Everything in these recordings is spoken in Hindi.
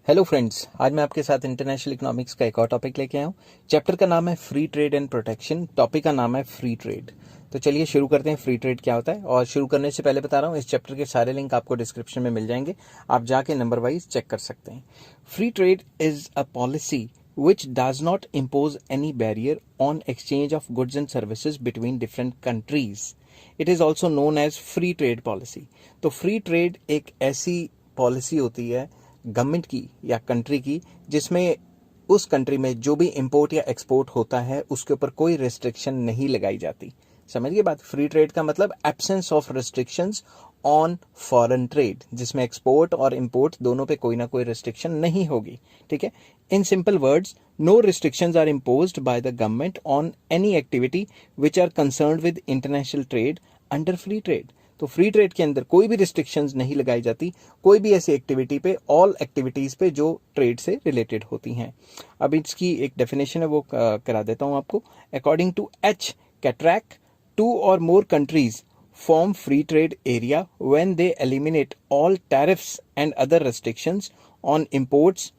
हेलो फ्रेंड्स, आज मैं आपके साथ इंटरनेशनल इकोनॉमिक्स का एक और टॉपिक लेके आया हूँ। चैप्टर का नाम है free trade and protection, topic का नाम है फ्री ट्रेड। तो चलिए शुरू करते हैं। फ्री ट्रेड क्या होता है, और शुरू करने से पहले बता रहा हूँ इस चैप्टर के सारे लिंक आपको डिस्क्रिप्शन में मिल जाएंगे, आप जाके नंबर वाइज चेक कर सकते हैं। Free trade is a policy which does not impose any barrier on exchange of goods and services between different countries. It is also known as free trade policy. तो फ्री ट्रेड एक ऐसी पॉलिसी होती है गवर्नमेंट की या कंट्री की जिसमें उस कंट्री में जो भी इंपोर्ट या एक्सपोर्ट होता है उसके ऊपर कोई रिस्ट्रिक्शन नहीं लगाई जाती। समझिए बात। फ्री ट्रेड का मतलब absence of restrictions on foreign trade, जिसमें एक्सपोर्ट और इंपोर्ट दोनों पे कोई ना कोई रिस्ट्रिक्शन नहीं होगी। ठीक है। In simple words, no restrictions are imposed by the government on any activity which are concerned with international trade under free trade. तो फ्री ट्रेड के अंदर कोई भी रिस्ट्रिक्शंस नहीं लगाई जाती कोई भी ऐसी एक्टिविटी पे, ऑल एक्टिविटीज पे जो ट्रेड से रिलेटेड होती हैं। अब इसकी एक डेफिनेशन है वो करा देता हूं आपको। According to H Katrak, 2 or more countries form free trade area when they eliminate all tariffs and other restrictions on imports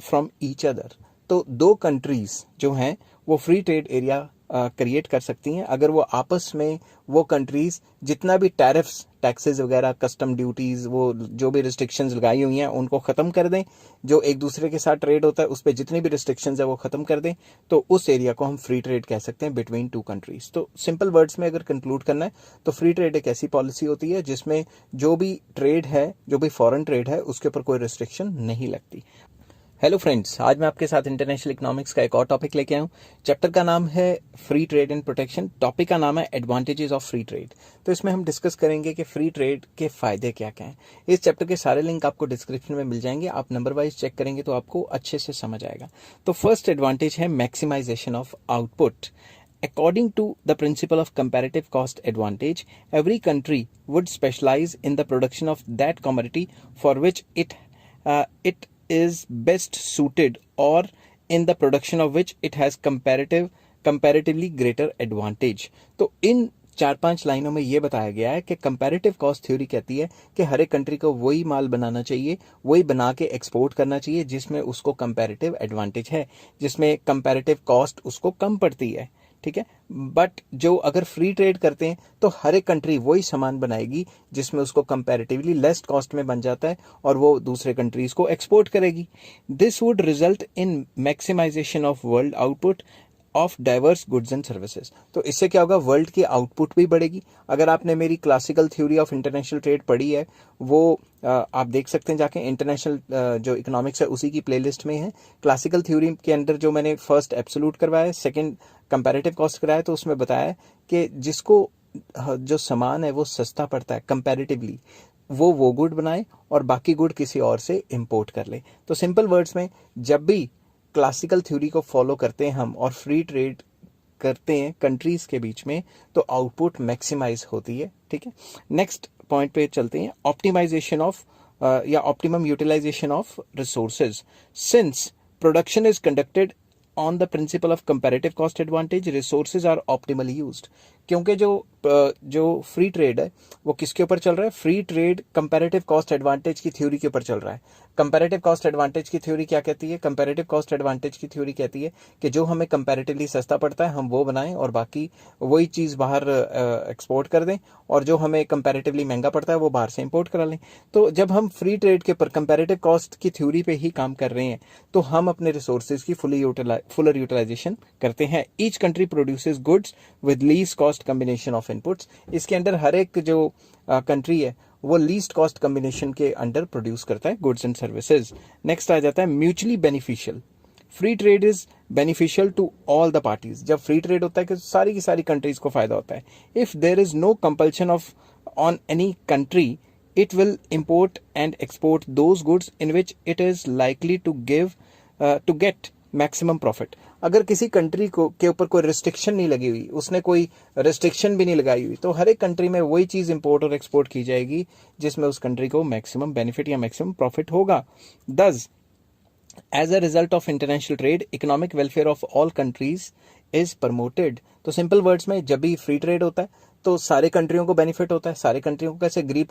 from each other. तो 2 कंट्रीज जो हैं वो फ्री ट्रेड एरिया क्रिएट कर सकती हैं अगर वो आपस में, वो कंट्रीज जितना भी टैरिफ्स, टैक्सेस वगैरह, कस्टम ड्यूटीज, वो जो भी रिस्ट्रिक्शंस लगाई हुई हैं उनको खत्म कर दें। जो एक दूसरे के साथ ट्रेड होता है उस पर जितनी भी रिस्ट्रिक्शंस है वो खत्म कर दें, तो उस एरिया को हम फ्री ट्रेड कह सकते हैं बिटवीन 2 कंट्रीज। तो सिंपल वर्ड्स में अगर कंक्लूड करना है तो फ्री ट्रेड एक ऐसी पॉलिसी होती है जिसमें जो भी ट्रेड है, जो भी फॉरेन ट्रेड है, उसके ऊपर कोई रिस्ट्रिक्शन नहीं लगती। हेलो फ्रेंड्स, आज मैं आपके साथ इंटरनेशनल इकोनॉमिक्स का एक और टॉपिक लेके आया हूँ। चैप्टर का नाम है free trade and protection, topic का नाम है एडवांटेजेस ऑफ फ्री ट्रेड। तो इसमें हम डिस्कस करेंगे कि फ्री ट्रेड के फायदे क्या क्या हैं। इस चैप्टर के सारे लिंक आपको डिस्क्रिप्शन में मिल जाएंगे, आप नंबर वाइज चेक करेंगे तो आपको अच्छे से समझ आएगा। तो फर्स्ट एडवांटेज है maximization of output. According to the principle of comparative cost advantage, every country would specialize in the production of that commodity for which it is best suited, or in the production of which it has comparatively greater advantage. तो इन 4-5 लाइनों में ये बताया गया है कि कंपैरेटिव कॉस्ट थ्योरी कहती है कि हर एक कंट्री को वही माल बनाना चाहिए, वही बना के एक्सपोर्ट करना चाहिए जिसमें उसको कंपैरेटिव एडवांटेज है, जिसमें कंपैरेटिव कॉस्ट उसको कम पड़ती है। ठीक है। बट जो अगर फ्री ट्रेड करते हैं तो हर एक कंट्री वही सामान बनाएगी जिसमें उसको कंपैरेटिवली लेस कॉस्ट में बन जाता है और वो दूसरे कंट्रीज को एक्सपोर्ट करेगी। This would result in maximization of world output of diverse goods and services. तो इससे क्या होगा, वर्ल्ड की आउटपुट भी बढ़ेगी। अगर आपने मेरी classical theory of international trade पढ़ी है वो आप देख सकते हैं जाके, इंटरनेशनल जो इकोनॉमिक्स है उसी की प्लेलिस्ट में है। क्लासिकल थ्योरी के अंदर जो मैंने फर्स्ट एब्सोल्यूट करवाया, सेकंड कंपैरेटिव कॉस्ट कराया, तो उसमें बताया कि जिसको जो सामान है वो सस्ता पड़ता है कंपैरेटिवली, वो गुड बनाए और बाकी गुड किसी और से इंपोर्ट कर ले। तो सिंपल वर्ड्स में, जब भी क्लासिकल थ्योरी को फॉलो करते हैं हम और फ्री ट्रेड करते हैं कंट्रीज के बीच में, तो आउटपुट मैक्सिमाइज होती है। ठीक है। नेक्स्ट पॉइंट पे चलते हैं, ऑप्टिमाइजेशन ऑफ या optimum utilization of resources. Since production is conducted on the principle of comparative cost advantage, resources are optimally used. क्योंकि जो फ्री ट्रेड है वो किसके ऊपर चल रहा है, free trade comparative cost advantage की थ्योरी के ऊपर चल रहा है। कंपैरेटिव कॉस्ट एडवांटेज की थ्योरी क्या कहती है, कंपैरेटिव कॉस्ट एडवांटेज की थ्योरी कहती है कि जो हमें कंपैरेटिवली सस्ता पड़ता है हम वो बनाएं और बाकी वही चीज बाहर एक्सपोर्ट कर दें, और जो हमें कंपैरेटिवली महंगा पड़ता है वो बाहर से इंपोर्ट करा लें। तो जब हम फ्री ट्रेड के ऊपर कंपैरेटिव कॉस्ट की थ्योरी पे ही काम कर रहे हैं तो हम अपने रिसोर्सेज की फुलर यूटिलाइजेशन करते हैं। Each country produces goods with least cost combination of inputs. इसके अंदर हर एक जो कंट्री है वो लीस्ट कॉस्ट कॉम्बिनेशन के अंडर प्रोड्यूस करता है गुड्स एंड सर्विसेज। नेक्स्ट आ जाता है mutually beneficial. Free trade is beneficial to all the parties. जब फ्री ट्रेड होता है कि सारी की सारी कंट्रीज को फायदा होता है। If there is no compulsion of on any country, it will import and export those goods in which it is likely to get maximum profit. अगर किसी कंट्री को के ऊपर कोई रिस्ट्रिक्शन नहीं लगी हुई, उसने कोई रिस्ट्रिक्शन भी नहीं लगाई हुई, तो हर एक कंट्री में वही चीज इंपोर्ट और एक्सपोर्ट की जाएगी जिसमें उस कंट्री को मैक्सिमम बेनिफिट या मैक्सिमम प्रॉफिट होगा। Thus, as a result of international trade, economic welfare of all countries is promoted. तो सिंपल वर्ड्स में, जब भी फ्री ट्रेड होता है तो सारे कंट्रियों को बेनिफिट होता है। सारे कंट्रियों को कैसे, गरीब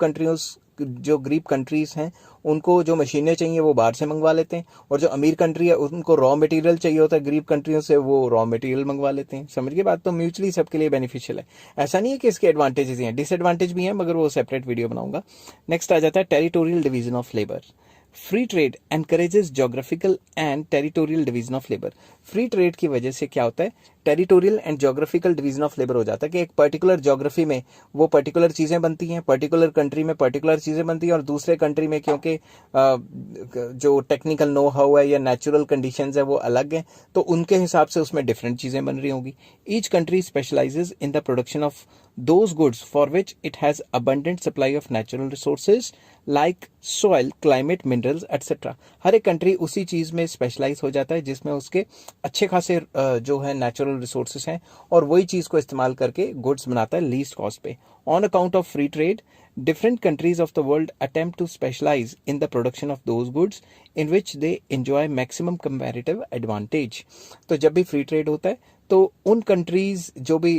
जो गरीब कंट्रीज हैं उनको जो मशीनें चाहिए वो बाहर से मंगवा लेते हैं, और जो अमीर कंट्री है उनको रॉ मटेरियल चाहिए होता है गरीब कंट्रियों से, वो रॉ मटेरियल मंगवा लेते हैं। समझ के बात? तो म्यूचुअली सबके लिए बेनिफिशियल है। ऐसा नहीं है कि इसके एडवांटेजेस ही हैं, डिसएडवांटेज भी हैं, मगर वो सेपरेट वीडियो बनाऊंगा। नेक्स्ट आ जाता है territorial division of labour. Free trade encourages geographical and territorial division of labour. Free trade की वजह से क्या होता है, territorial and geographical division of labour हो जाता है कि एक पर्टिकुलर जोग्राफी में वो पर्टिकुलर चीजें बनती हैं, पर्टिकुलर कंट्री में पर्टिकुलर चीजें बनती हैं, और दूसरे कंट्री में क्योंकि जो टेक्निकल नो हाउ है या नेचुरल कंडीशंस है वो अलग हैं, तो उनके हिसाब से उसमें डिफरेंट चीजें बन रही होंगी। Each country specialises in the production of those goods for which it has abundant supply of natural resources like soil, climate, minerals, etc. हर एक कंट्री उसी चीज में स्पेशलाइज हो जाता है जिसमें उसके अच्छे खासे जो है नेचुरल रिसोर्सेज हैं, और वही चीज को इस्तेमाल करके गुड्स बनाता है लीस्ट कॉस्ट पे। On account of free trade, different countries of the world attempt to specialize in the production of those goods in which they enjoy maximum comparative advantage. तो जब भी फ्री ट्रेड होता है तो उन कंट्रीज जो भी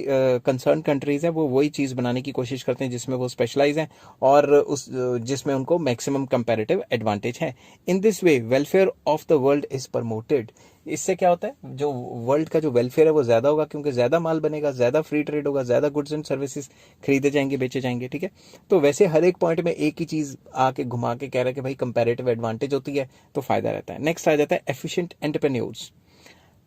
कंसर्न कंट्रीज है वो वही चीज बनाने की कोशिश करते हैं जिसमें वो स्पेशलाइज हैं और उस जिसमें उनको मैक्सिमम कंपैरेटिव एडवांटेज है। In this way welfare of the world is promoted. इससे क्या होता है, जो वर्ल्ड का जो वेलफेयर है वो ज्यादा होगा, क्योंकि ज्यादा माल बनेगा, ज्यादा फ्री ट्रेड होगा, ज्यादा गुड्स एंड सर्विसेज खरीदे जाएंगे, बेचे जाएंगे। ठीक है, तो वैसे हर एक पॉइंट में एक ही चीज आके घुमा के कह रहा है कि भाई कंपैरेटिव एडवांटेज होती है तो फायदा रहता है। नेक्स्ट आ जाता है efficient entrepreneurs.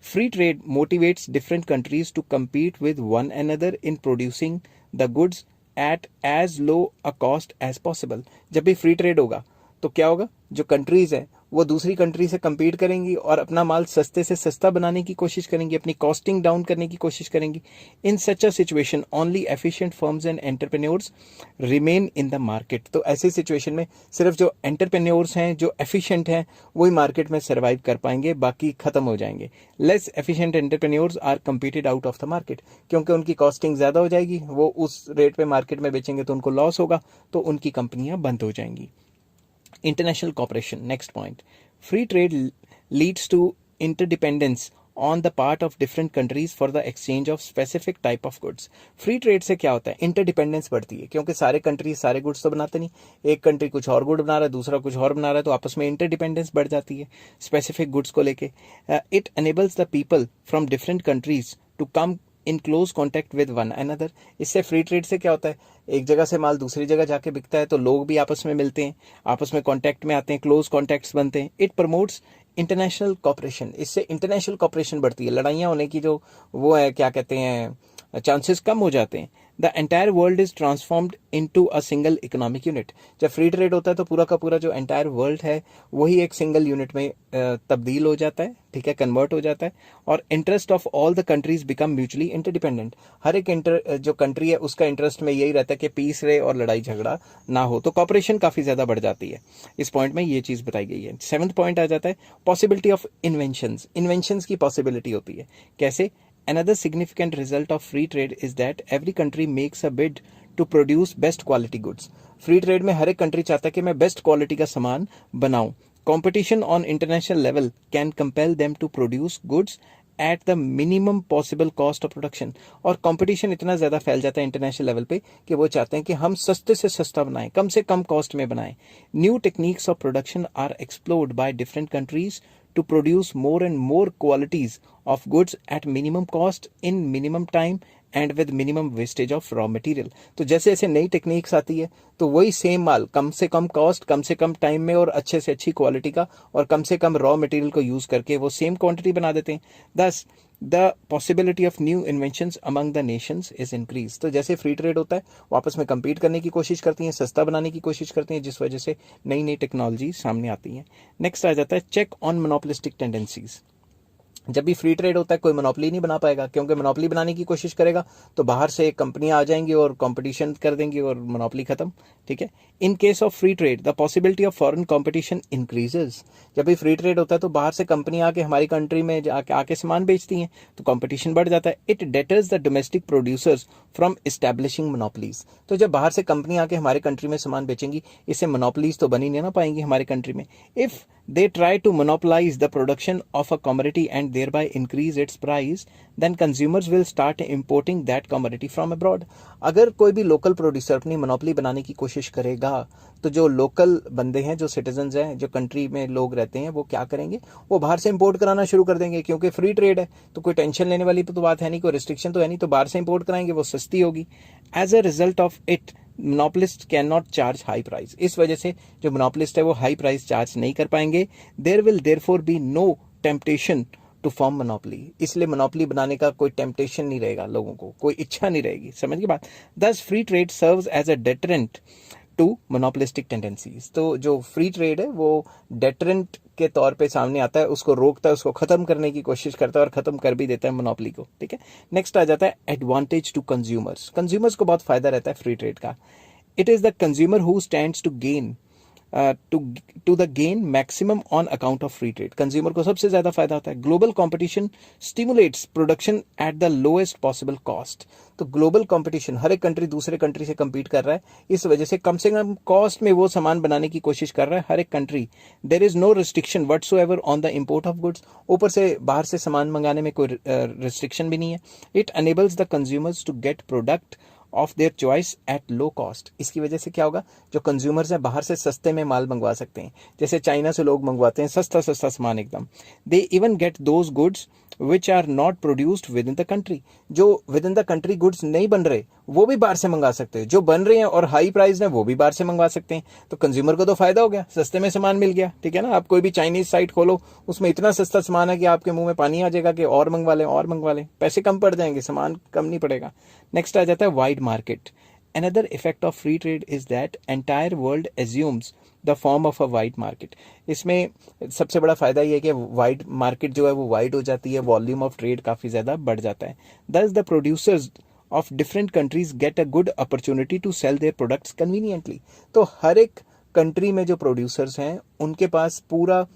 Free trade motivates different countries to compete with one another in producing the goods at as low a cost as possible. जब भी फ्री ट्रेड होगा तो क्या होगा, जो कंट्रीज हैं वो दूसरी कंट्री से compete करेंगी और अपना माल सस्ते से सस्ता बनाने की कोशिश करेंगी, अपनी कॉस्टिंग डाउन करने की कोशिश करेंगी। In such a situation only efficient firms and entrepreneurs remain in the market. तो ऐसी सिचुएशन में सिर्फ जो एंटरप्रेन्योर्स हैं, जो एफिशिएंट हैं, वही मार्केट में सर्वाइव कर पाएंगे, बाकी खत्म हो जाएंगे। Less efficient entrepreneurs are competed out of the market, क्योंकि उनकी कॉस्टिंग ज्यादा हो जाएगी, वो उस रेट पे मार्केट में बेचेंगे तो उनको लॉस होगा, तो उनकी कंपनियां बंद हो जाएंगी। International cooperation. Next point. Free trade leads to interdependence on the part of different countries for the exchange of specific type of goods. Free trade से क्या होता है, इंटरडिपेंडेंस बढ़ती है, क्योंकि सारे कंट्री सारे गुड्स तो बनाते नहीं, एक कंट्री कुछ और गुड बना रहा है, दूसरा कुछ और बना रहा है, तो आपस में इंटरडिपेंडेंस बढ़ जाती है स्पेसिफिक गुड्स को लेके। It enables the people from different countries to come in close contact with one another. इससे फ्री ट्रेड से क्या होता है, एक जगह से माल दूसरी जगह जाके बिकता है तो लोग भी आपस में मिलते हैं, आपस में कॉन्टेक्ट में आते हैं, क्लोज कॉन्टेक्ट्स बनते हैं। It promotes international cooperation. इससे इंटरनेशनल कॉपरेशन बढ़ती है, लड़ाइयाँ होने की जो वो है क्या कहते हैं चांसेस कम हो जाते हैं। The entire world is transformed into a single economic unit. जब फ्री ट्रेड होता है तो पूरा का पूरा जो एंटायर वर्ल्ड है वही एक सिंगल यूनिट में तब्दील हो जाता है, ठीक है, कन्वर्ट हो जाता है, और interest of all the countries become mutually interdependent. हर एक जो कंट्री है उसका इंटरेस्ट में यही रहता है कि पीस रहे और लड़ाई झगड़ा ना हो, तो कॉपरेशन काफी ज्यादा बढ़ जाती है। इस पॉइंट में ये चीज बताई गई है। 7th पॉइंट आ जाता है पॉसिबिलिटी ऑफ इन्वेंशंस। इन्वेंशंस की पॉसिबिलिटी होती है, कैसे? Another significant result of free trade is that every country makes a bid to produce best quality goods. Free trade में हर एक कंट्री चाहता है कि मैं बेस्ट क्वालिटी का सामान बनाऊं। Competition on international level can compel them to produce goods at the minimum possible cost of production. और कंपटीशन इतना ज्यादा फैल जाता है इंटरनेशनल लेवल पे कि वो चाहते हैं कि हम सस्ते से सस्ता बनाएं, कम से कम कॉस्ट में बनाएं। New techniques of production are explored by different countries to produce more and more qualities of goods at minimum cost in minimum time and with minimum wastage of raw material. तो जैसे जैसे नई टेक्निक्स आती है तो वही सेम माल कम से कम कॉस्ट, कम से कम टाइम में और अच्छे से अच्छी क्वालिटी का और कम से कम रॉ मटेरियल को यूज करके वो सेम क्वांटिटी बना देते हैं। Thus the possibility of new inventions among the nations is increased. तो जैसे फ्री ट्रेड होता है वो आपस में compete करने की कोशिश करती हैं, सस्ता बनाने की कोशिश करती हैं, जिस वजह से नई नई टेक्नोलॉजी सामने आती हैं। नेक्स्ट आ जाता है चेक ऑन मोनोपोलिस्टिक टेंडेंसीज। जब भी फ्री ट्रेड होता है कोई मोनोपोली नहीं बना पाएगा, क्योंकि मोनोपोली बनाने की कोशिश करेगा तो बाहर से कंपनियां आ जाएंगी और कंपटीशन कर देंगी और मोनोपोली खत्म, ठीक है। In case of free trade the possibility of foreign competition increases. जब भी फ्री ट्रेड होता है तो बाहर से कंपनियां आके हमारी कंट्री में आके सामान बेचती हैं तो कंपटीशन बढ़ जाता है। It debtors the domestic producers from establishing monopolies. तो जब बाहर से कंपनी आके हमारी कंट्री में सामान बेचेंगी, इससे मोनोपोलीज तो बनी नहीं ना पाएंगी हमारी कंट्री में। If they try to monopolize the production of a commodity and thereby increase its price, then consumers will start importing that commodity from abroad. अगर कोई भी लोकल प्रोड्यूसर अपनी मोनोपोली बनाने की कोशिश करेगा तो जो लोकल बंदे हैं, जो सिटीजन्स हैं, जो कंट्री में लोग रहते हैं, वो क्या करेंगे, वो बाहर से इंपोर्ट कराना शुरू कर देंगे, क्योंकि फ्री ट्रेड है तो कोई टेंशन लेने वाली तो बात है नहीं, कोई रिस्ट्रिक्शन तो है नहीं, तो बाहर से इंपोर्ट कराएंगे, वो सस्ती होगी. As a result of it monopolist can not charge high price. इस वजह से जो मोनोपोलिस्ट है वो हाई प्राइस चार्ज नहीं कर पाएंगे. There will therefore be no temptation to form monopoly. इसलिए मोनोपोली बनाने का कोई टेम्पटेशन नहीं रहेगा, लोगों को कोई इच्छा नहीं रहेगी. समझ की बात. Thus free trade serves as a deterrent to monopolistic tendencies. तो जो फ्री ट्रेड है वो डेटरेंट के तौर पे सामने आता है, उसको रोकता है, उसको खत्म करने की कोशिश करता है और खत्म कर भी देता है मोनोपोली को. ठीक है. नेक्स्ट आ जाता है एडवांटेज टू कंज्यूमर्स. कंज्यूमर्स को बहुत फायदा रहता है फ्री ट्रेड का. It is the consumer who stands to gain to the gain maximum on account of free trade. Consumer को सबसे ज्यादा फायदा होता है. Global competition stimulates production at the lowest possible cost. तो ग्लोबल कंपटीशन, हर एक कंट्री दूसरे कंट्री से कम्पीट कर रहा है, इस वजह से कम कॉस्ट में वो सामान बनाने की कोशिश कर रहा है हर एक country. There is no restriction whatsoever on the import of goods. ऊपर से बाहर से सामान मंगाने में कोई रिस्ट्रिक्शन भी नहीं है. It enables the consumers to get product of their choice at low cost. इसकी वजह से क्या होगा, जो कंज्यूमर्स हैं बाहर से सस्ते में माल मंगवा सकते हैं. जैसे चाइना से लोग मंगवाते हैं सस्ता सस्ता सामान एकदम. They even get those goods which are not produced within the country. जो within the country goods नहीं बन रहे वो भी बाहर से मंगा सकते हैं. जो बन रहे हैं और हाई प्राइस है वो भी बाहर से मंगवा सकते हैं. तो कंज्यूमर को तो फायदा हो गया, सस्ते में सामान मिल गया. ठीक है ना. आप कोई भी चाइनीज साइट खोलो, उसमें इतना सस्ता सामान है कि आपके मुंह में पानी आ जाएगा कि और मंगवा लें और मंगवा लें. पैसे कम पड़ जाएंगे, सामान कम नहीं पड़ेगा. नेक्स्ट आ जाता है wide market. Another effect of free trade is that entire world assumes the form of a wide market. इसमें सबसे बड़ा फायदा ये है कि वाइड मार्केट जो है वो वाइड हो जाती है, वॉल्यूम ऑफ ट्रेड काफी ज्यादा बढ़ जाता है. Thus the producers of different countries get a good opportunity to sell their products conveniently. तो हर एक कंट्री में जो प्रोड्यूसर्स हैं उनके पास पूरा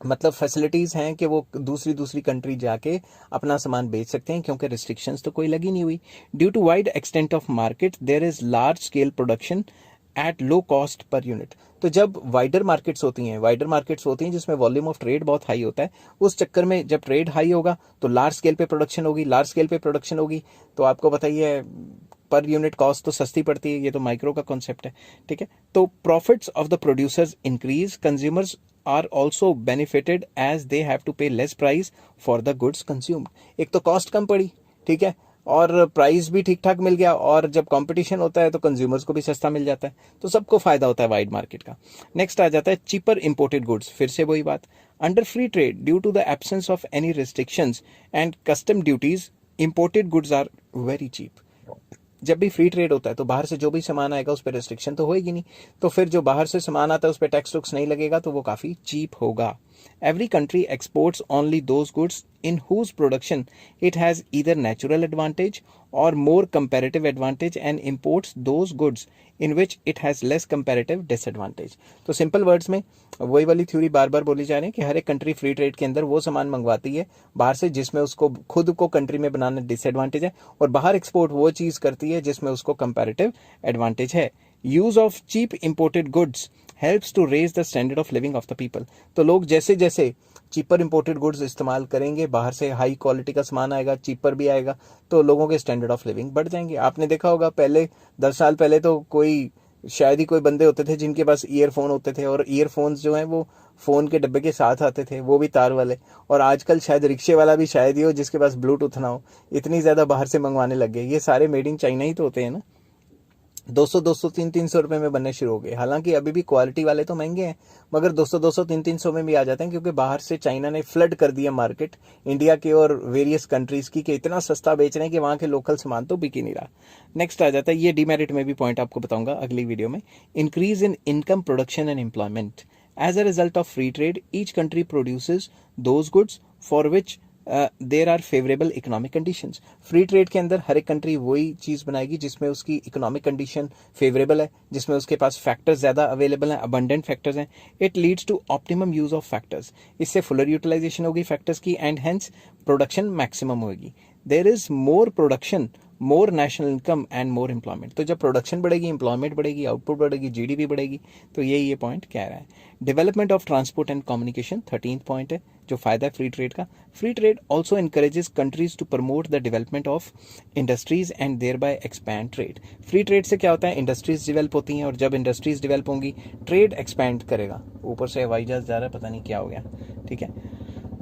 मतलब फैसिलिटीज हैं कि वो दूसरी कंट्री जाके अपना सामान बेच सकते हैं, क्योंकि रिस्ट्रिक्शंस तो कोई लगी नहीं हुई. Due to wide extent of market there is large scale production at low cost per unit. तो जब वाइडर मार्केट्स होती हैं जिसमें वॉल्यूम ऑफ ट्रेड बहुत हाई होता है, उस चक्कर में जब ट्रेड हाई होगा तो लार्ज स्केल पे प्रोडक्शन होगी. तो आपको पता ही है पर यूनिट कॉस्ट तो सस्ती पड़ती है. ये तो माइक्रो का कॉन्सेप्ट है. ठीक है. तो profits of the producers increase. Consumers are also benefited as they have to pay less price for the goods consumed. एक तो कॉस्ट कम पड़ी, ठीक है, और प्राइस भी ठीक ठाक मिल गया, और जब कंपटीशन होता है तो कंज्यूमर्स को भी सस्ता मिल जाता है. तो सबको फायदा होता है वाइड मार्केट का. नेक्स्ट आ जाता है चीपर इंपोर्टेड गुड्स. फिर से वही बात. Under free trade due to the absence of any restrictions and custom duties imported goods are very cheap. जब भी फ्री ट्रेड होता है तो बाहर से जो भी सामान आएगा उस पर रेस्ट्रिक्शन तो होएगी नहीं, तो फिर जो बाहर से सामान आता है उस पर टैक्स टुक्स नहीं लगेगा, तो वो काफी चीप होगा. Every country exports only those goods in whose production it has either natural advantage or more comparative advantage and imports those goods in which it has less comparative disadvantage. तो सिंपल वर्ड्स में वही वाली थ्योरी बार बार बोली जा रही है कि हर एक कंट्री फ्री ट्रेड के अंदर वो सामान मंगवाती है बाहर से जिसमें उसको खुद को कंट्री में बनाना डिसएडवांटेज है, और बाहर एक्सपोर्ट वो चीज करती है जिसमें उसको कंपैरेटिव एडवांटेज है. Use of cheap imported goods helps to raise the standard of living of the people. तो लोग जैसे जैसे चीपर इंपोर्टेड गुड्स इस्तेमाल करेंगे, बाहर से हाई क्वालिटी का सामान आएगा, चीपर भी आएगा, तो लोगों के स्टैंडर्ड ऑफ लिविंग बढ़ जाएंगे. आपने देखा होगा पहले 10 साल पहले तो शायद ही कोई बंदे होते थे जिनके पास ईयरफोन होते थे, और ईयरफोन्स जो हैं वो फोन के डब्बे के साथ आते थे, वो भी तार वाले. और आजकल शायद रिक्शे वाला भी शायद ही हो जिसके पास ब्लूटूथ ना हो. इतनी ज्यादा बाहर से मंगवाने लग गए. ये सारे मेड इन चाइना ही तो होते हैं ना. 200 300 रुपए में बनने शुरू हो गए. हालांकि अभी भी क्वालिटी वाले तो महंगे हैं, मगर 200 300 में भी आ जाते हैं, क्योंकि बाहर से चाइना ने फ्लड कर दिया मार्केट इंडिया के और वेरियस कंट्रीज की, कि इतना सस्ता बेच रहे हैं कि वहां के लोकल सामान तो बिक ही नहीं रहा. नेक्स्ट आ जाता है, ये डीमेरिट में भी पॉइंट आपको बताऊंगा अगली वीडियो में. Increase in income production and employment. As a result of free trade each country produces those goods for which there are favourable economic conditions. Free trade के अंदर हर एक कंट्री वही चीज बनाएगी जिसमें उसकी इकोनॉमिक कंडीशन फेवरेबल है, जिसमें उसके पास फैक्टर्स ज्यादा अवेलेबल हैं, अबंडेंट फैक्टर्स हैं. It leads to optimum use of factors. इससे फुलर यूटिलाइजेशन होगी फैक्टर्स की, एंड हेंस प्रोडक्शन मैक्सिमम होगी. There is more production more national income and more employment. तो जब प्रोडक्शन बढ़ेगी, एम्प्लॉयमेंट बढ़ेगी, आउटपुट बढ़ेगी, जीडीपी बढ़ेगी। तो ये पॉइंट कह रहा है। Development of transport and communication 13th point है, जो फायदा है फ्री ट्रेड का। Free trade also encourages countries to promote the development of industries and thereby expand trade. Free trade से क्या होता है, इंडस्ट्रीज डेवलप होती हैं, और जब इंडस्ट्रीज डेवलप होंगी ट्रेड एक्सपैंड करेगा। ऊपर से हवाई जहाज जा रहा है, पता नहीं क्या हो गया, ठीक है,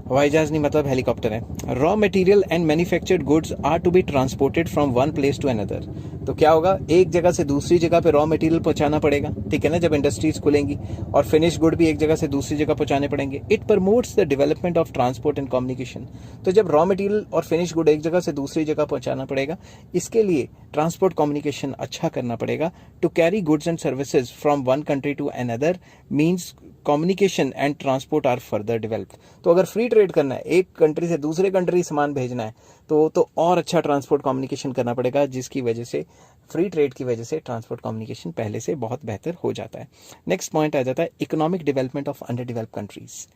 हवाई जहाज नहीं मतलब हेलीकॉप्टर है। Raw material and manufactured goods are to be transported from one place to another. तो क्या होगा, एक जगह से दूसरी जगह पे रॉ मटेरियल पहुंचाना पड़ेगा, ठीक है ना, जब इंडस्ट्रीज खुलेंगी, और फिनिश गुड भी एक जगह से दूसरी जगह पहुंचाने पड़ेंगे। It promotes the development of transport and communication. तो जब रॉ मटेरियल और फिनिश गुड एक जगह से दूसरी जगह पहुंचाना पड़ेगा, इसके लिए ट्रांसपोर्ट कम्युनिकेशन अच्छा करना पड़ेगा। To carry goods and services from one country to another means communication and transport are further developed. तो अगर फ्री ट्रेड करना है, एक कंट्री से दूसरे कंट्री सामान भेजना है, तो और अच्छा ट्रांसपोर्ट कम्युनिकेशन करना पड़ेगा, जिसकी वजह से फ्री ट्रेड की वजह से ट्रांसपोर्ट कम्युनिकेशन पहले से बहुत बेहतर हो जाता है। नेक्स्ट पॉइंट आ जाता है economic development of underdeveloped countries.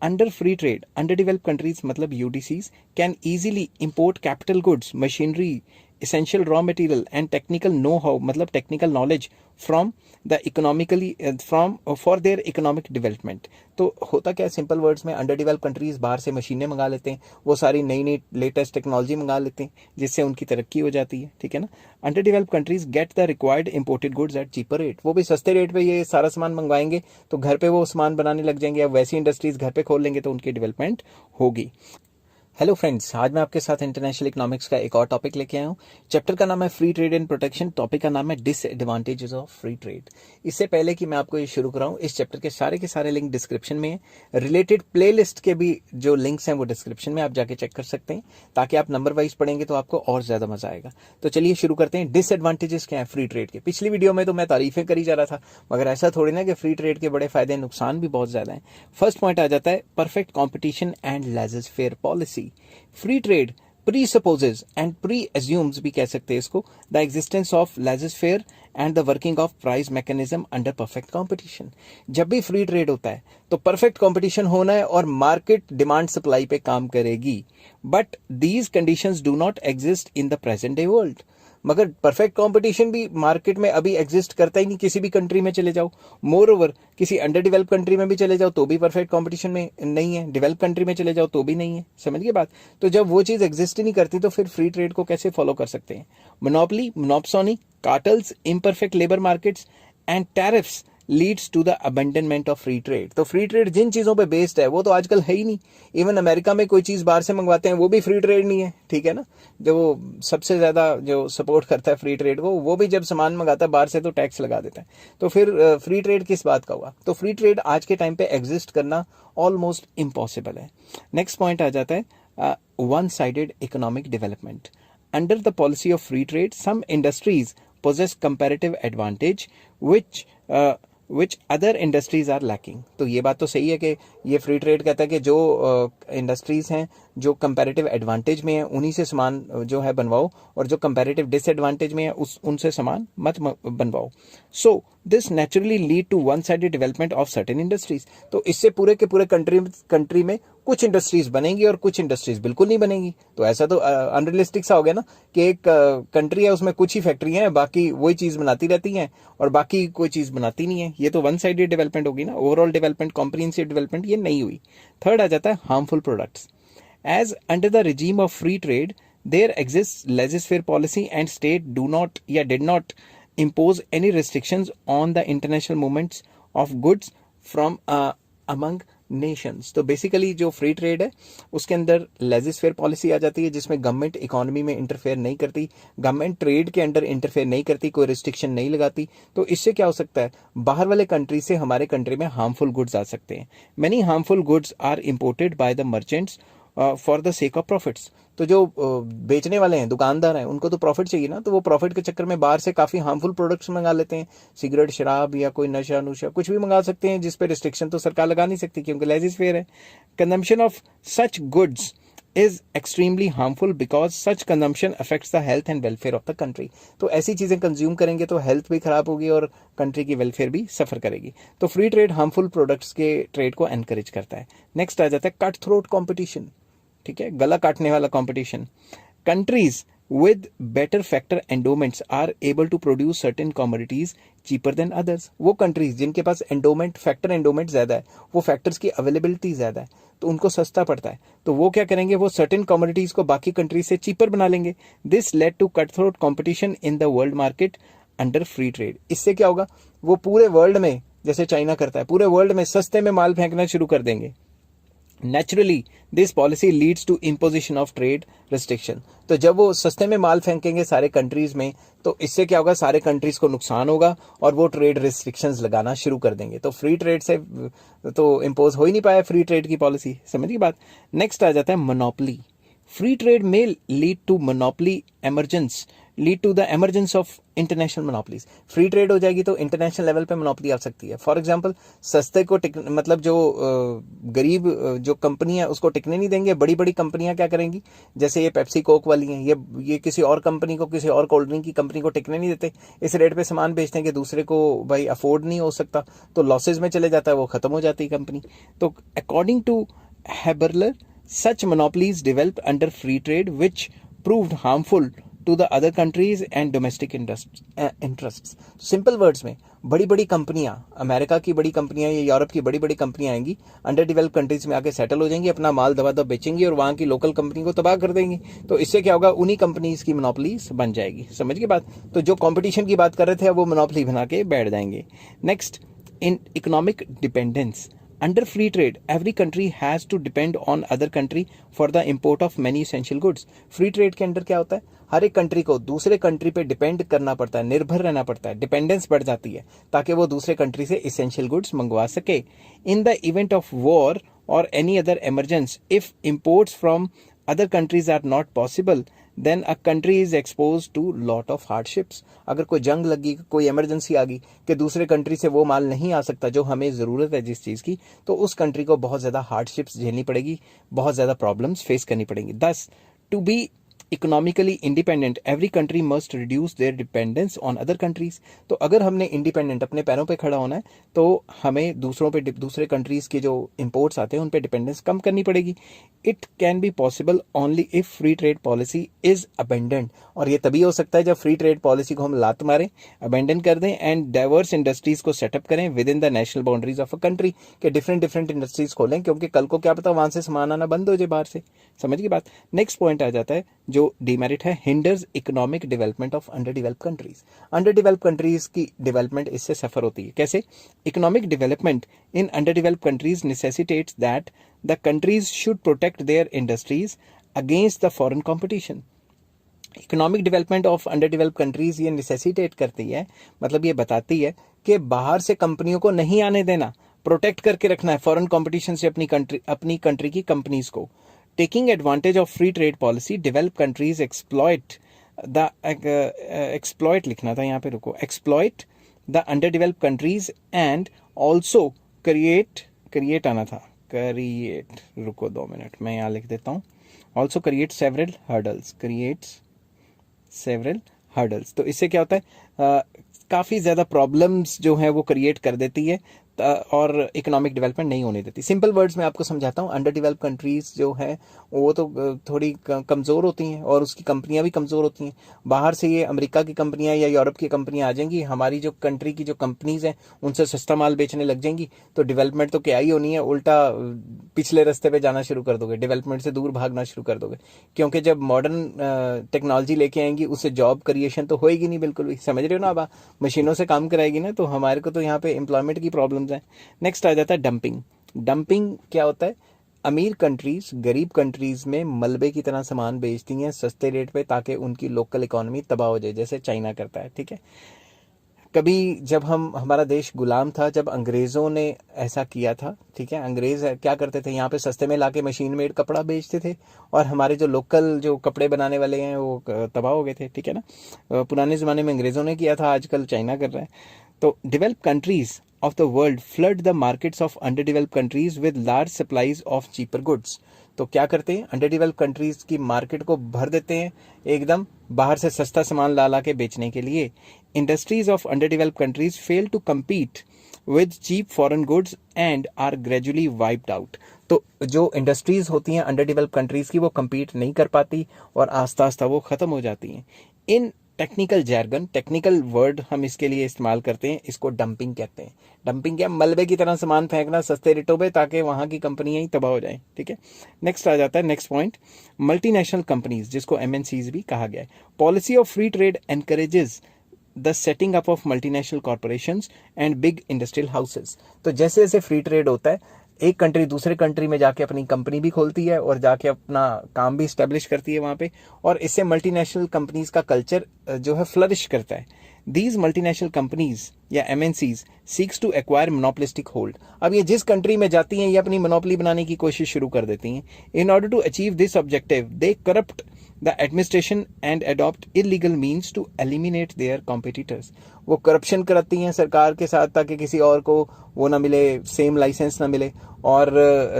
Under free trade, underdeveloped countries मतलब UDCs can easily import capital goods, machinery, essential raw material and technical know-how मतलब technical knowledge from the economically from for their economic development। तो होता क्या है, सिंपल वर्ड्स में, अंडर डेवलप कंट्रीज बाहर से मशीनें मंगा लेते हैं, वो सारी नई नई लेटेस्ट टेक्नोलॉजी मंगा लेते हैं, जिससे उनकी तरक्की हो जाती है, ठीक है ना। Under develop countries get the required imported goods at cheaper rate. वो भी सस्ते रेट पे ये सारा सामान मंगवाएंगे, तो घर पे वो सामान बनाने लग जाएंगे। अब वैसी इंडस्ट्रीज घर पे खोल लेंगे तो उनकी डेवलपमेंट होगी। हेलो फ्रेंड्स, आज मैं आपके साथ इंटरनेशनल इकोनॉमिक्स का एक और टॉपिक लेके आया हूँ। चैप्टर का नाम है free trade and protection, topic का नाम है डिसएडवांटेजेस ऑफ फ्री ट्रेड। इससे पहले कि मैं आपको ये शुरू कराऊं, इस चैप्टर के सारे लिंक डिस्क्रिप्शन में है। रिलेटेड प्लेलिस्ट के भी जो लिंक्स हैं वो डिस्क्रिप्शन में आप जाके चेक कर सकते हैं, ताकि आप नंबर वाइज पढ़ेंगे तो आपको और ज्यादा मजा आएगा। तो चलिए शुरू करते हैं। डिसएडवांटेजेस क्या है फ्री ट्रेड के। पिछली वीडियो में तो मैं तारीफें करी जा रहा था, मगर ऐसा थोड़ी ना कि फ्री ट्रेड के बड़े फायदे, नुकसान भी बहुत ज्यादा है। फर्स्ट पॉइंट आ जाता है perfect competition and laissez faire policy. Free trade presupposes and pre-assumes भी कह सकते हैं इसको, the existence of laissez-faire and the working of price mechanism under perfect competition। जब भी फ्री ट्रेड होता है तो परफेक्ट कंपटीशन होना है और मार्केट डिमांड सप्लाई पे काम करेगी, but these conditions do not exist in the present day world. मगर परफेक्ट कंपटीशन भी मार्केट में अभी एग्जिस्ट करता ही नहीं। किसी भी कंट्री में चले जाओ, मोर ओवर किसी अंडर डेवलप कंट्री में भी चले जाओ तो भी परफेक्ट कंपटीशन में नहीं है, डेवलप कंट्री में चले जाओ तो भी नहीं है। समझ गए बात। तो जब वो चीज एग्जिस्ट ही नहीं करती तो फिर फ्री ट्रेड को कैसे फॉलो कर सकते हैं। Monopoly, monopsony, cartels, imperfect labour markets and tariffs leads to the abandonment of free trade. तो फ्री ट्रेड जिन चीजों पे बेस्ड है वो तो आजकल है ही नहीं। इवन अमेरिका में कोई चीज बाहर से मंगवाते हैं वो भी फ्री ट्रेड नहीं है, ठीक है ना। जो सबसे ज्यादा जो सपोर्ट करता है फ्री ट्रेड को, वो भी जब सामान मंगाता है बाहर से तो टैक्स लगा देता है। तो फिर फ्री ट्रेड किस बात का हुआ। तो फ्री ट्रेड आज के टाइम पे एग्जिस्ट करना ऑलमोस्ट इम्पॉसिबल है। नेक्स्ट पॉइंट आ जाता है one sided economic development. Under the policy of free trade some industries possess comparative advantage which other industries are lacking। तो ये बात तो सही है कि ये फ्री ट्रेड कहता है कि जो इंडस्ट्रीज हैं जो कंपैरेटिव एडवांटेज में है उन्हीं से सामान जो है बनवाओ, और जो कंपैरेटिव डिसएडवांटेज में है उनसे सामान मत बनवाओ। So this naturally lead to one sided development of certain industries. तो इससे पूरे के पूरे कंट्री में कुछ इंडस्ट्रीज बनेंगी और कुछ इंडस्ट्रीज बिल्कुल नहीं बनेंगी। तो ऐसा तो अनरियलिस्टिक सा हो गया ना कि एक कंट्री है उसमें कुछ ही फैक्ट्रियां हैं, बाकी वही चीज बनाती रहती हैं और बाकी कोई चीज बनाती नहीं है। ये तो वन साइडेड डेवलपमेंट होगी ना, ओवरऑल डेवलपमेंट, कॉम्प्रिहेंसिव डेवलपमेंट ये नहीं हुई। थर्ड आ जाता है harmful products. As under the regime of free trade there exist laissez-faire policy and state do not या did not impose any restrictions on the international movements of goods from among nations। तो बेसिकली जो फ्री ट्रेड है उसके अंदर लेजिस्फेयर पॉलिसी आ जाती है, जिसमें गवर्नमेंट इकोनॉमी में इंटरफेयर नहीं करती, गवर्नमेंट ट्रेड के अंदर इंटरफेयर नहीं करती, कोई रिस्ट्रिक्शन नहीं लगाती। तो इससे क्या हो सकता है, बाहर वाले कंट्री से हमारे कंट्री में हार्मफुल गुड्स आ सकते हैं। Many harmful goods are imported by the merchants for the sake of profits. तो जो बेचने वाले हैं, दुकानदार हैं, उनको तो प्रॉफिट चाहिए ना, तो वो प्रॉफिट के चक्कर में बाहर से काफी हार्मफुल प्रोडक्ट्स मंगा लेते हैं। सिगरेट, शराब या कोई नशा नुशा कुछ भी मंगा सकते हैं, जिस पे रिस्ट्रिक्शन तो सरकार लगा नहीं सकती क्योंकि लेजिस्फेयर है। Consumption of such goods is extremely harmful because such consumption affects the health and welfare of the country। तो ऐसी चीजें कंज्यूम करेंगे तो हेल्थ भी खराब होगी और कंट्री की वेलफेयर भी सफर करेगी। तो फ्री ट्रेड हार्मफुल प्रोडक्ट्स के ट्रेड को एनकरेज करता है। नेक्स्ट आ जाता है कट थ्रोट कॉम्पिटिशन, ठीक है, गला काटने वाला competition. Countries with better factor endowments are able to produce certain commodities cheaper than others. वो कंट्रीज जिनके पास एंडोमेंट फैक्टर एंडोमेंट ज्यादा है, वो फैक्टर्स की अवेलेबिलिटी ज्यादा है, तो उनको सस्ता पड़ता है, तो वो क्या करेंगे, वो सर्टेन कमोडिटीज को बाकी कंट्रीज से चीपर बना लेंगे. This led to cut throat competition in the world market under free trade. इससे क्या होगा, वो पूरे वर्ल्ड में, जैसे चाइना करता है, पूरे वर्ल्ड में सस्ते में माल फेंकना शुरू कर देंगे. Naturally this policy leads to imposition of trade restriction. तो जब वो सस्ते में माल फेंकेंगे सारे कंट्रीज में, तो इससे क्या होगा, सारे कंट्रीज को नुकसान होगा और वो ट्रेड रिस्ट्रिक्शंस लगाना शुरू कर देंगे. तो फ्री ट्रेड से तो इम्पोज हो ही नहीं पाया फ्री ट्रेड की पॉलिसी. समझिए बात. नेक्स्ट आ जाता है monopoly. Free trade may lead to monopoly emergence, lead to the emergence of international monopolies. Free trade हो जाएगी तो इंटरनेशनल लेवल पे मोनोपोली आ सकती है. फॉर एग्जांपल, सस्ते को मतलब जो गरीब जो कंपनी है उसको टिकने नहीं देंगे. बड़ी बड़ी कंपनियां क्या करेंगी, जैसे ये पेप्सी कोक वाली हैं, ये किसी और कंपनी को, किसी और कोल्ड ड्रिंक की कंपनी को टिकने नहीं देते. इस रेट पे सामान बेचते हैं कि दूसरे को भाई अफोर्ड नहीं हो सकता, तो लॉसेज में चले जाता है, वो खत्म हो जाती है कंपनी. तो according to Haberler, such monopolies developed under free trade which proved harmful to the other countries and domestic interests. Simple words में, बड़ी बड़ी कंपनियां, अमेरिका की बड़ी कंपनियां या यूरोप की बड़ी बड़ी कंपनियां आएंगी, अंडर डेवलप कंट्रीज में आके सेटल हो जाएंगी, अपना माल दबा दब बेचेंगी और वहां की लोकल कंपनी को तबाह कर देंगी. तो इससे क्या होगा, उन्हीं कंपनीज की मोनोपोलीज बन जाएगी. समझ के बात. तो जो कंपटीशन की बात कर रहे थे, वो मोनोपोली बना के बैठ जाएंगे. Next, in economic dependence. Under free trade, every country has to depend on other country for the import of many essential goods. Free trade के अंदर क्या होता है, हर एक कंट्री को दूसरे कंट्री पे डिपेंड करना पड़ता है, निर्भर रहना पड़ता है, डिपेंडेंस बढ़ जाती है, ताकि वो दूसरे कंट्री से इसेंशियल गुड्स मंगवा सके. In the event of war और any other emergence, if imports from other countries are not possible, then a country is expose to lot of hardships. अगर कोई जंग लगी, कोई इमरजेंसी आ गई कि दूसरे कंट्री से वो माल नहीं आ सकता जो हमें ज़रूरत है जिस चीज़ की, तो उस कंट्री को बहुत ज़्यादा हार्डशिप्स झेलनी पड़ेगी, बहुत ज़्यादा प्रॉब्लम्स फेस करनी पड़ेंगी. Thus, to be economically independent, every country must reduce their dependence on other countries. तो अगर हमने इंडिपेंडेंट, अपने पैरों पे खड़ा होना है, तो हमें दूसरों पे, दूसरे कंट्रीज के जो इंपोर्ट्स आते हैं उन पे डिपेंडेंस कम करनी पड़ेगी. It can be possible only if free trade policy is abandoned. और ये तभी हो सकता है जब फ्री ट्रेड पॉलिसी को हम लात मारें, अबेंडन कर दें, एंड डाइवर्स इंडस्ट्रीज को सेटअप करें with in the national boundaries of a country, के डिफरेंट इंडस्ट्रीज खोलें, क्योंकि कल को क्या पता वहां से सामान आना बंद हो जाए बाहर से. समझ की बात. नेक्स्ट पॉइंट आ जाता है जो डीमेरिट है, hinders economic development of under develop countries. Under develop countries की डेवलपमेंट इससे सफर होती है. कैसे? Economic development in under develop countries necessitates that the countries should protect their industries against the foreign competition. Economic development of under develop countries ये नेसेसिटेट करती है, मतलब ये बताती है कि बाहर से कंपनियों को नहीं आने देना, प्रोटेक्ट करके रखना है फॉरेन कॉम्पिटिशन से अपनी कंट्री की कंपनीज को. Taking advantage of free trade policy, developed countries exploit लिखना था यहाँ पे, रुको, exploit the underdeveloped countries and also create आना था, रुको 2 मिनट, मैं यहाँ लिख देता हूँ. also create several hurdles. तो इससे क्या होता है, काफ़ी ज़्यादा प्रॉब्लम्स जो है वो क्रिएट कर देती है और इकोनॉमिक डेवलपमेंट नहीं होने देती. सिंपल वर्ड्स में आपको समझाता हूँ. अंडर डेवलप कंट्रीज जो है वो तो थोड़ी कमज़ोर होती हैं और उसकी कंपनियां भी कमज़ोर होती हैं. बाहर से ये अमेरिका की कंपनियां या यूरोप की कंपनियां आ जाएंगी, हमारी जो कंट्री की जो कंपनीज हैं उनसे सस्ता माल बेचने लग जाएंगी, तो डेवलपमेंट तो क्या ही होनी है, उल्टा पिछले रास्ते पे जाना शुरू कर दोगे, डेवलपमेंट से दूर भागना शुरू कर दोगे. क्योंकि जब मॉडर्न टेक्नोलॉजी लेके आएंगी उससे जॉब क्रिएशन तो होएगी नहीं बिल्कुल भी. समझ रहे हो ना. अब मशीनों से काम कराएगी ना, तो हमारे को तो यहाँ पे एम्प्लॉयमेंट की प्रॉब्लम है. नेक्स्ट आ जाता है डंपिंग. डंपिंग क्या होता है, अमीर कंट्रीज गरीब कंट्रीज में मलबे की तरह सामान बेचती हैं सस्ते रेट पे, ताकि उनकी लोकल इकोनॉमी तबाह हो जाए, जैसे चाइना करता है. ठीक है. कभी जब हमारा देश गुलाम था, जब अंग्रेज़ों ने ऐसा किया था, ठीक है, अंग्रेज़ क्या करते थे, यहाँ पे सस्ते में लाके मशीन मेड कपड़ा बेचते थे और हमारे जो लोकल जो कपड़े बनाने वाले हैं वो तबाह हो गए थे. ठीक है ना. पुराने ज़माने में अंग्रेज़ों ने किया था, आजकल चाइना कर रहा है. तो develop countries of the world flood the markets of underdeveloped countries with large supplies of cheaper goods. तो क्या करते हैं, अंडर डेवलप कंट्रीज की मार्केट को भर देते हैं एकदम, बाहर से सस्ता सामान ला के बेचने के लिए. Industries of under develop countries fail to compete with cheap foreign goods and are gradually wiped out. तो जो इंडस्ट्रीज होती हैं अंडर डेवलप कंट्रीज की वो compete नहीं कर पाती और आस्ता आस्ता वो ख़त्म हो जाती हैं। इन टेक्निकल जैर्गन, टेक्निकल वर्ड हम इसके लिए इस्तेमाल करते हैं, इसको डंपिंग कहते हैं। डंपिंग क्या, मलबे की तरह सामान फेंकना सस्ते रेटों पे ताकि वहाँ की कंपनियां ही तबाह हो जाएं। ठीक है, नेक्स्ट आ जाता है नेक्स्ट पॉइंट, मल्टीनेशनल कंपनीज जिसको MNCs भी कहा गया है। Policy of free trade encourages the setting up of multinational corporations and big industrial houses. तो जैसे जैसे फ्री ट्रेड होता है, एक कंट्री दूसरे कंट्री में जाके अपनी कंपनी भी खोलती है और जाके अपना काम भी स्टैब्लिश करती है वहाँ पे, और इससे मल्टीनेशनल कंपनीज का कल्चर जो है फ्लरिश करता है। These multinational companies या MNCs seeks to acquire monopolistic hold। अब ये जिस कंट्री में जाती हैं ये अपनी मोनोपोली बनाने की कोशिश शुरू कर देती हैं। In order to achieve this objective, they corrupt the administration and adopt illegal means to eliminate their competitors। वो करप्शन करती हैं सरकार के साथ ताकि किसी और को वो ना मिले, सेम लाइसेंस ना मिले, और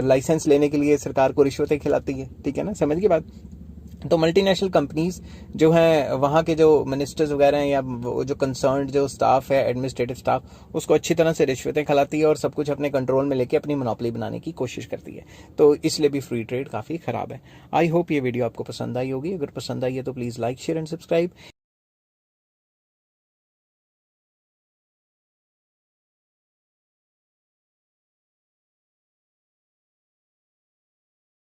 लाइसेंस लेने के लिए सरकार को रिश्वतें खिलाती है। ठीक है ना, समझ की बात। तो मल्टीनेशनल कंपनीज जो हैं वहाँ के जो मिनिस्टर्स वगैरह हैं या वो जो कंसर्न जो स्टाफ है, एडमिनिस्ट्रेटिव स्टाफ, उसको अच्छी तरह से रिश्वतें खिलाती है और सब कुछ अपने कंट्रोल में लेके अपनी मोनोपोली बनाने की कोशिश करती है। तो इसलिए भी फ्री ट्रेड काफ़ी ख़राब है। आई होप ये वीडियो आपको पसंद आई होगी। अगर पसंद आई है तो please like, share and subscribe.